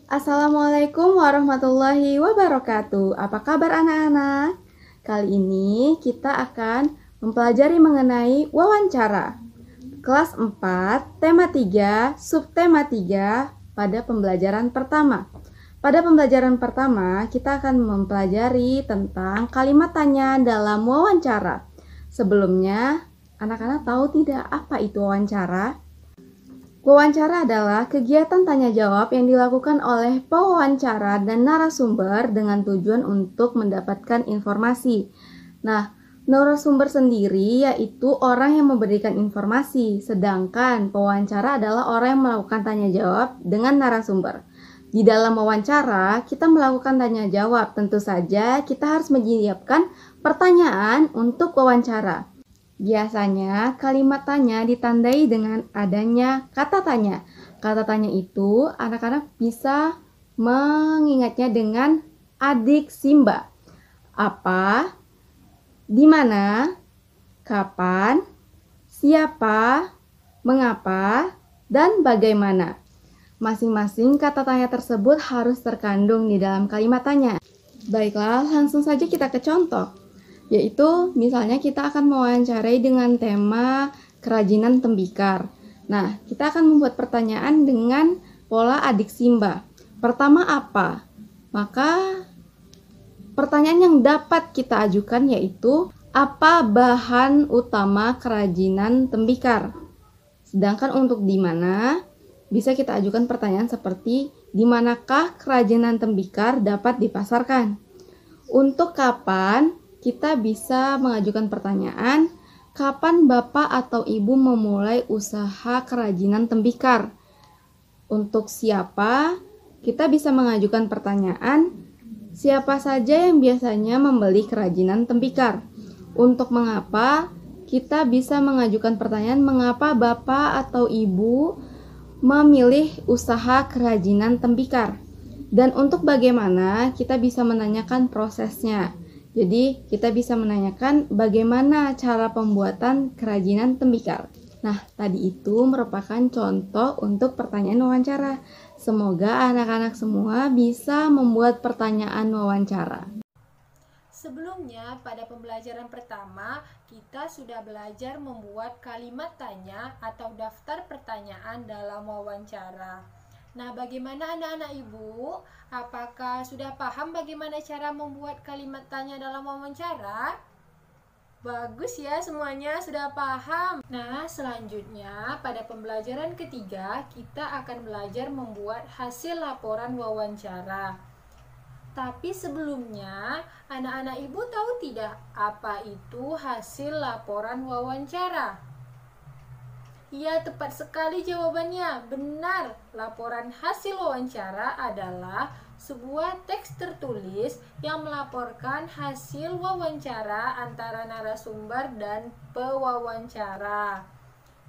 Assalamualaikum warahmatullahi wabarakatuh. Apa kabar anak-anak? Kali ini kita akan mempelajari mengenai wawancara. Kelas 4, tema 3, subtema 3 pada pembelajaran pertama. Pada pembelajaran pertama, kita akan mempelajari tentang kalimat tanya dalam wawancara. Sebelumnya, anak-anak tahu tidak apa itu wawancara? Wawancara adalah kegiatan tanya jawab yang dilakukan oleh pewawancara dan narasumber dengan tujuan untuk mendapatkan informasi. Nah, narasumber sendiri yaitu orang yang memberikan informasi, sedangkan pewawancara adalah orang yang melakukan tanya jawab dengan narasumber. Di dalam wawancara, kita melakukan tanya jawab. Tentu saja kita harus menyiapkan pertanyaan untuk wawancara. Biasanya kalimat tanya ditandai dengan adanya kata tanya. Kata tanya itu anak-anak bisa mengingatnya dengan adik Simba. Apa, di mana, kapan, siapa, mengapa, dan bagaimana. Masing-masing kata tanya tersebut harus terkandung di dalam kalimat tanya. Baiklah, langsung saja kita ke contoh. Yaitu misalnya kita akan mewawancarai dengan tema kerajinan tembikar. Nah, kita akan membuat pertanyaan dengan pola adik Simba. Pertama apa? Maka pertanyaan yang dapat kita ajukan yaitu apa bahan utama kerajinan tembikar? Sedangkan untuk di mana bisa kita ajukan pertanyaan seperti di manakah kerajinan tembikar dapat dipasarkan? Untuk kapan kita bisa mengajukan pertanyaan, kapan Bapak atau Ibu memulai usaha kerajinan tembikar? Untuk siapa, kita bisa mengajukan pertanyaan, siapa saja yang biasanya membeli kerajinan tembikar? Untuk mengapa, kita bisa mengajukan pertanyaan, mengapa Bapak atau Ibu memilih usaha kerajinan tembikar? Dan untuk bagaimana, kita bisa menanyakan prosesnya. Jadi, kita bisa menanyakan bagaimana cara pembuatan kerajinan tembikar. Nah, tadi itu merupakan contoh untuk pertanyaan wawancara. Semoga anak-anak semua bisa membuat pertanyaan wawancara. Sebelumnya, pada pembelajaran pertama, kita sudah belajar membuat kalimat tanya atau daftar pertanyaan dalam wawancara. Nah, bagaimana anak-anak ibu? Apakah sudah paham bagaimana cara membuat kalimat tanya dalam wawancara? Bagus ya, semuanya sudah paham. Nah, selanjutnya pada pembelajaran ketiga, kita akan belajar membuat hasil laporan wawancara. Tapi sebelumnya, anak-anak ibu tahu tidak apa itu hasil laporan wawancara? Ya, tepat sekali jawabannya. Benar, laporan hasil wawancara adalah sebuah teks tertulis yang melaporkan hasil wawancara antara narasumber dan pewawancara.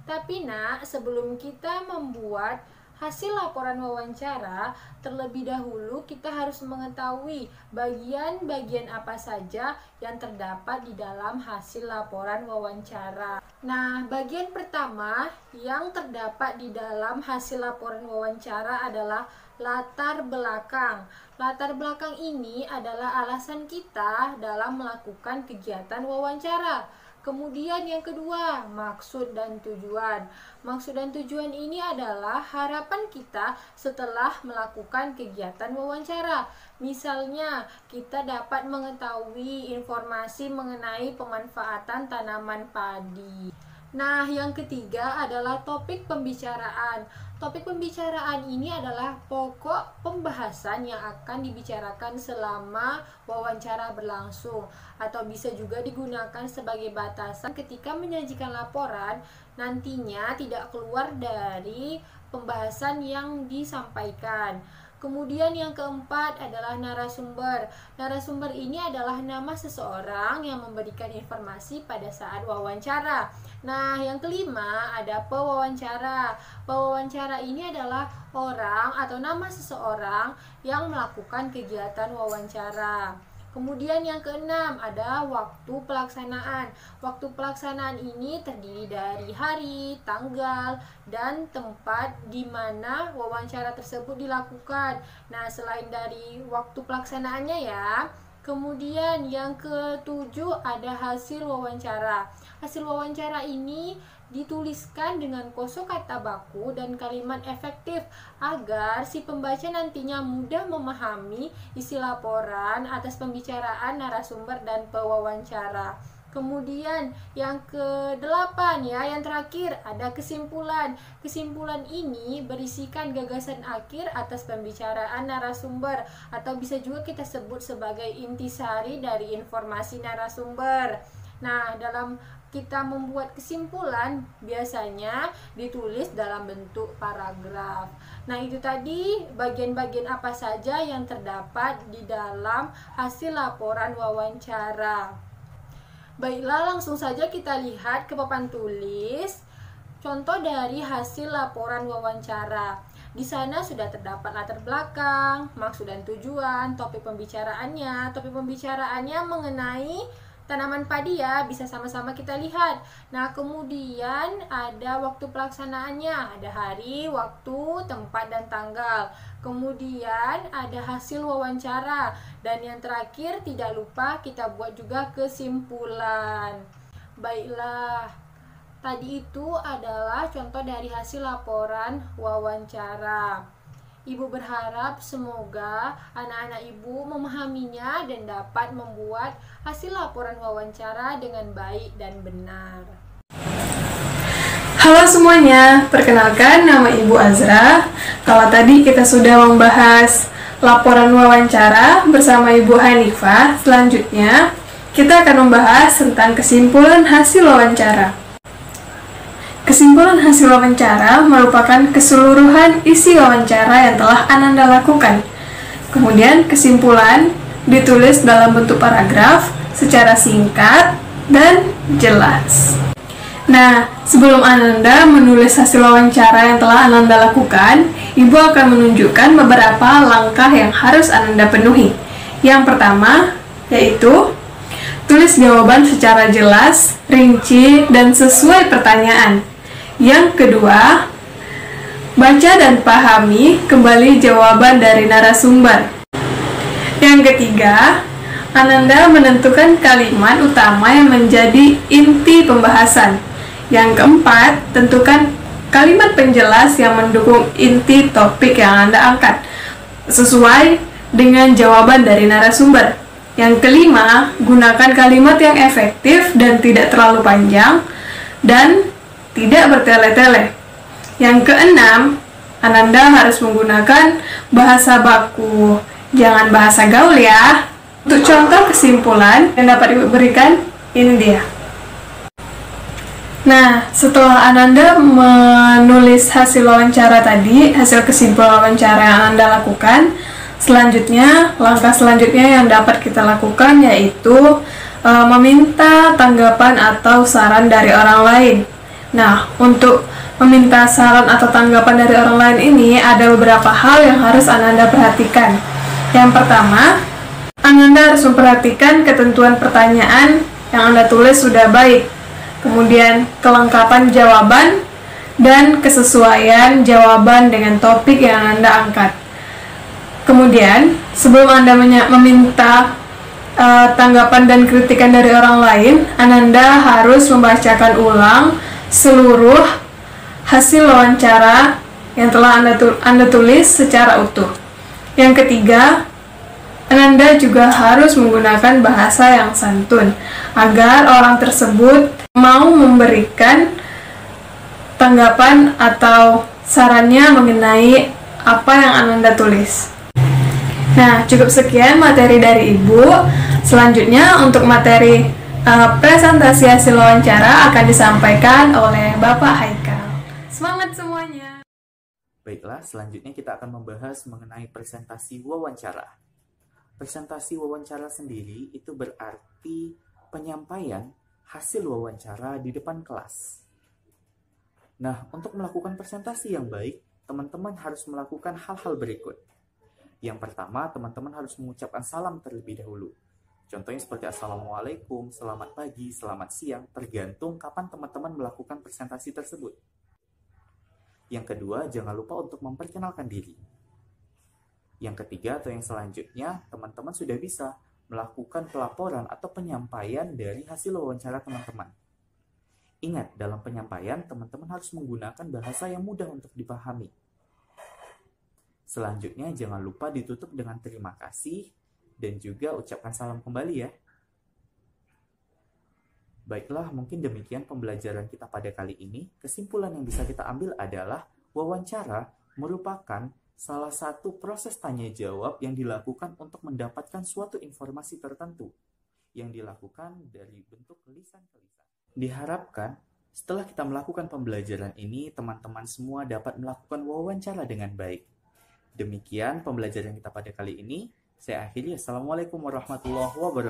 Tapi nak, sebelum kita membuat hasil laporan wawancara, terlebih dahulu kita harus mengetahui bagian-bagian apa saja yang terdapat di dalam hasil laporan wawancara. Nah, bagian pertama yang terdapat di dalam hasil laporan wawancara adalah latar belakang. Latar belakang ini adalah alasan kita dalam melakukan kegiatan wawancara. Kemudian yang kedua, maksud dan tujuan. Maksud dan tujuan ini adalah harapan kita setelah melakukan kegiatan wawancara. Misalnya, kita dapat mengetahui informasi mengenai pemanfaatan tanaman padi. Nah, yang ketiga adalah topik pembicaraan. Topik pembicaraan ini adalah pokok pembahasan yang akan dibicarakan selama wawancara berlangsung, atau bisa juga digunakan sebagai batasan ketika menyajikan laporan nantinya tidak keluar dari pembahasan yang disampaikan. Kemudian yang keempat adalah narasumber. Narasumber ini adalah nama seseorang yang memberikan informasi pada saat wawancara. Nah, yang kelima ada pewawancara. Pewawancara ini adalah orang atau nama seseorang yang melakukan kegiatan wawancara. Kemudian yang keenam ada waktu pelaksanaan. Waktu pelaksanaan ini terdiri dari hari, tanggal, dan tempat di mana wawancara tersebut dilakukan. Nah, selain dari waktu pelaksanaannya ya, kemudian yang ketujuh ada hasil wawancara. Hasil wawancara ini dituliskan dengan kosakata baku dan kalimat efektif agar si pembaca nantinya mudah memahami isi laporan atas pembicaraan narasumber dan pewawancara. Kemudian yang ke-8 ya, yang terakhir ada kesimpulan. Kesimpulan ini berisikan gagasan akhir atas pembicaraan narasumber atau bisa juga kita sebut sebagai intisari dari informasi narasumber. Nah, dalam kita membuat kesimpulan biasanya ditulis dalam bentuk paragraf. Nah, itu tadi bagian-bagian apa saja yang terdapat di dalam hasil laporan wawancara. Baiklah, langsung saja kita lihat ke papan tulis contoh dari hasil laporan wawancara. Di sana sudah terdapat latar belakang, maksud dan tujuan, topik pembicaraannya. Topik pembicaraannya mengenai tanaman padi ya, bisa sama-sama kita lihat. Nah, kemudian ada waktu pelaksanaannya, ada hari, waktu, tempat, dan tanggal. Kemudian ada hasil wawancara. Dan yang terakhir tidak lupa kita buat juga kesimpulan. Baiklah, tadi itu adalah contoh dari hasil laporan wawancara. Ibu berharap semoga anak-anak ibu memahaminya dan dapat membuat hasil laporan wawancara dengan baik dan benar. Halo semuanya, perkenalkan nama Ibu Azra. Kalau tadi kita sudah membahas laporan wawancara bersama Ibu Hanifah, selanjutnya kita akan membahas tentang kesimpulan hasil wawancara. Kesimpulan hasil wawancara merupakan keseluruhan isi wawancara yang telah Ananda lakukan. Kemudian kesimpulan ditulis dalam bentuk paragraf secara singkat dan jelas. Nah, sebelum Ananda menulis hasil wawancara yang telah Ananda lakukan, Ibu akan menunjukkan beberapa langkah yang harus Ananda penuhi. Yang pertama, yaitu tulis jawaban secara jelas, rinci, dan sesuai pertanyaan. Yang kedua, baca dan pahami kembali jawaban dari narasumber. Yang ketiga, Ananda menentukan kalimat utama yang menjadi inti pembahasan. Yang keempat, tentukan kalimat penjelas yang mendukung inti topik yang Anda angkat, sesuai dengan jawaban dari narasumber. Yang kelima, gunakan kalimat yang efektif dan tidak terlalu panjang, dan tidak bertele-tele. Yang keenam, Ananda harus menggunakan bahasa baku, jangan bahasa gaul ya. Untuk contoh kesimpulan yang dapat Ibu berikan, ini dia. Nah, setelah Ananda menulis hasil wawancara tadi, hasil kesimpulan wawancara yang Ananda lakukan, selanjutnya, langkah selanjutnya yang dapat kita lakukan yaitu meminta tanggapan atau saran dari orang lain. Nah, untuk meminta saran atau tanggapan dari orang lain ini ada beberapa hal yang harus Ananda perhatikan. Yang pertama, Ananda harus memperhatikan ketentuan pertanyaan yang Anda tulis sudah baik. Kemudian, kelengkapan jawaban dan kesesuaian jawaban dengan topik yang Anda angkat. Kemudian, sebelum Anda meminta tanggapan dan kritikan dari orang lain, Ananda harus membacakan ulang seluruh hasil wawancara yang telah Anda tulis secara utuh. Yang ketiga, Ananda juga harus menggunakan bahasa yang santun agar orang tersebut mau memberikan tanggapan atau sarannya mengenai apa yang Ananda tulis. Nah, cukup sekian materi dari Ibu. Selanjutnya untuk materi presentasi hasil wawancara akan disampaikan oleh Bapak Haikal. Semangat semuanya! Baiklah, selanjutnya kita akan membahas mengenai presentasi wawancara. Presentasi wawancara sendiri itu berarti penyampaian hasil wawancara di depan kelas. Nah, untuk melakukan presentasi yang baik, teman-teman harus melakukan hal-hal berikut. Yang pertama, teman-teman harus mengucapkan salam terlebih dahulu. Contohnya seperti Assalamualaikum, selamat pagi, selamat siang, tergantung kapan teman-teman melakukan presentasi tersebut. Yang kedua, jangan lupa untuk memperkenalkan diri. Yang ketiga atau yang selanjutnya, teman-teman sudah bisa melakukan pelaporan atau penyampaian dari hasil wawancara teman-teman. Ingat, dalam penyampaian, teman-teman harus menggunakan bahasa yang mudah untuk dipahami. Selanjutnya, jangan lupa ditutup dengan terima kasih dan juga ucapkan salam kembali ya. Baiklah, mungkin demikian pembelajaran kita pada kali ini. Kesimpulan yang bisa kita ambil adalah wawancara merupakan salah satu proses tanya jawab yang dilakukan untuk mendapatkan suatu informasi tertentu yang dilakukan dari bentuk lisan ke lisan. Diharapkan setelah kita melakukan pembelajaran ini, teman-teman semua dapat melakukan wawancara dengan baik. Demikian pembelajaran kita pada kali ini. Saya akhiri. Assalamualaikum warahmatullahi wabarakatuh.